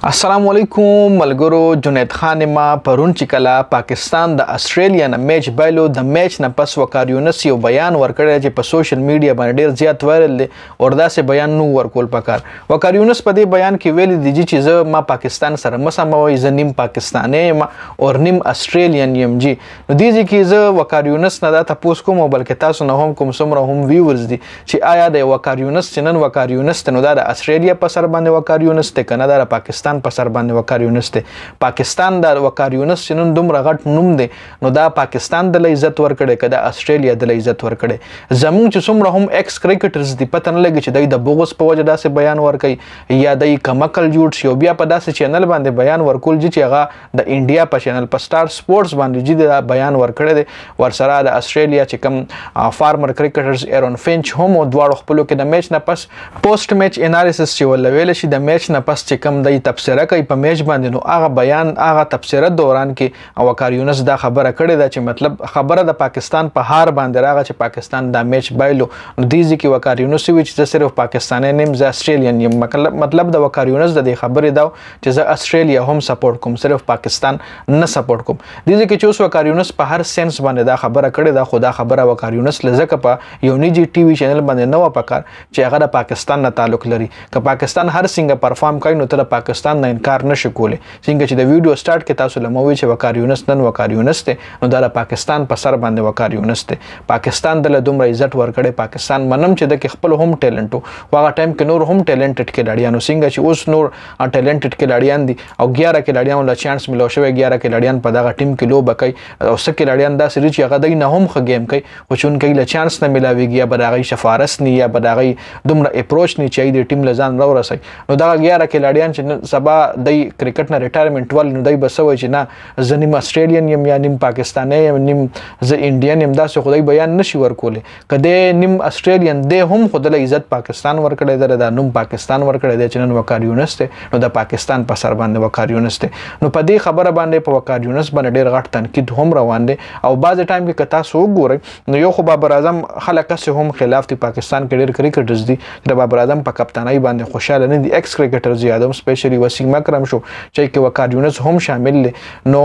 السلام علیکم ملګرو. جنید خان ما پرون چې کله پاکستان د استرالیا نه میچ بایلو د میچ نه پس وقار یونس یو بیان ورکړی چې په سوشل میډیا باندې ډیر زیات وایرل دی او داسې بیان نو ورکول پکار. وقار یونس په دې بیان کې ویلي دی چې زه ما پاکستان سره مسموي، زه نیم پاکستانی یم او نیم استرالیان یم جی. نو دې کې زه وقار یونس نه دا تاسو کوم بلکې تاسو نه هم کوم څومره هم ویورز دي چې آیا د وقار یونس چې نن وقار یونس ته نو دا د استرالیا په سر باندې وقار یونس ته کنه د پاکستان په سر باندې وقار یونس ته. پاکستان د وقار یونس چې نن دومره غټ نوم دی نو دا پاکستان د عزت ورکړي کده استرالیا د عزت ورکړي. زمون چې څومره هم ایکس کرکټرز دی پته نه لګي چې د بغوس په وجه داسې بیان ورکړي یا د کمکل جوړ شي او بیا په داسې چینل باندې بیان ورکول چې هغه د انډیا په چینل په سٹار سپورټس باندې جدي بیان ورکړي دی. ورسره د استرالیا چې کوم فارمر کرکټرز ایرون فینچ هم دواړو خپلو کې د میچ نه پس پوسټ میچ انالیسس چې ولویل شي د میچ نه پس چې کوم د تبصره کوي په میچ باندې نو هغه بیان هغه تبصره دوران کې وقار یونس دا خبره کړې ده چې مطلب خبره د پاکستان په هار باندې راغی چې پاکستان دا میچ بایلو. نو دې کې وقار یونس وی چې صرف پاکستاني نیم ز استرالیان یم. مطلب د وقار یونس د خبرې دا چې ز استرالیا هم سپورټ کوم، صرف پاکستان نه سپورټ کوم. دې کې چې اوس وقار یونس په هر سنس باندې دا خبره کړې ده، خو دا خبره وقار یونس لزکه په یو نيجي ټي وي چینل باندې نو پکار چې هغه د پاکستان نه تعلق لري. که پاکستان هر څنګه پرفارم کوي نو تر پاکستان نه انکار نشي کولی. څنګه چې د ویډیو سٹارټ کې تاسو لموي چې وقار یونس نن وقار یونس ته نو د پاکستان په سر باندې وقار یونس ته. پاکستان د دومره عزت ورکړي. پاکستان منم چې د خپل هم ټیلنټ او هغه ټایم کې نور هم ټیلنټډ کډاړیانو څنګه چې اوس نور ټیلنټډ کډاړیان دي او 11 کډاړیانو له چانس ملو شوی. 11 کډاړیان په دغه ټیم کې لوب کوي او سکه کډاړیان دا سری چې هغه د نه هم خ گیم کوي خو چون کې له چانس نه ملاويږي یا بداغي شفارس نه یا بداغي دومره اپروچ نه چي د ټیم لزان راو رسي. نو دا 11 کډاړیان چې سبا د کرکټ نه ریټایرمنټ ول نو دای بسوي چې نه زه نیم استرالیان یم یا نیم پاکستانی یم نیم زه انډین یم دا څه خدای بیان نشي ورکول. کده نیم استرالیان د هم خدای عزت پاکستان ورکړي د نوم پاکستان ورکړي د چنن وقار یونس ته نو د پاکستان په سر باندې وقار یونس ته. نو په دې خبره باندې په وقار یونس باندې ډیر غټ تنقید هم روان دي او بعض ټایم کې کتا سو ګوري نو یو خو بابر اعظم خلک هم خلاف دي. پاکستان کې ډیر کرکټرز دي د بابر اعظم په کپتانۍ باندې خوشاله نه دي. ایکس کرکټرز یادم سپیشلی وسیم اکرم شو چې کې وقار یونس هم شامل دي. نو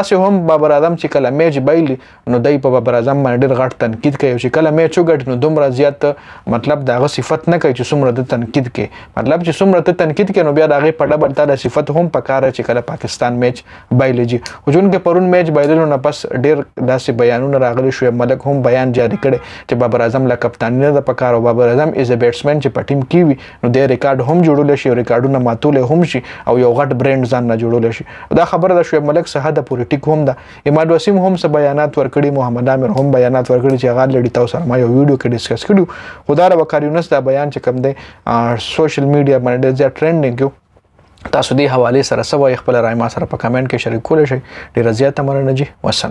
اسه هم بابر اعظم چې کله میچ بایلی نو دای په بابر اعظم باندې ډیر غټ تنقید کوي چې کله میچ وګټ نو دومره زیات مطلب دغه صفت نه کوي چې څومره د تنقید کوي. مطلب چې څومره ته تنقید کوي نو بیا دغه په ډبل تر صفت هم پکاره چې کله پاکستان میچ بایلی جی. جون کې پرون میچ بایلو نه پس ډیر داسې بیانونه راغلي. شو ملک هم بیان جاری کړي چې بابر اعظم لا کپتان نه د پکاره او بابر اعظم از ا بیټسمن چې په ټیم کې وي نو د ریکارډ هم جوړول شي، ریکارډونه ماتول هم شي او یو غټ برند ځان نه جوړول شي. دا خبره د شعیب ملک څخه د پولیټیک هم ده. اماد وسیم هم څه بیانات ورکړي، محمد عامر هم بیانات ورکړي چې هغه لړی تاسو سره ما یو ویډیو کې ډیسکس کړو. خدای وقار یونس دا بیان چې کوم دی سوشل میډیا باندې ډیر ټرندینګ یو. تاسو دې حواله سره سوي خپل رائے ما سره په کمنټ کې شریک کولای شئ. ډیر زیات مننه جی. والسلام.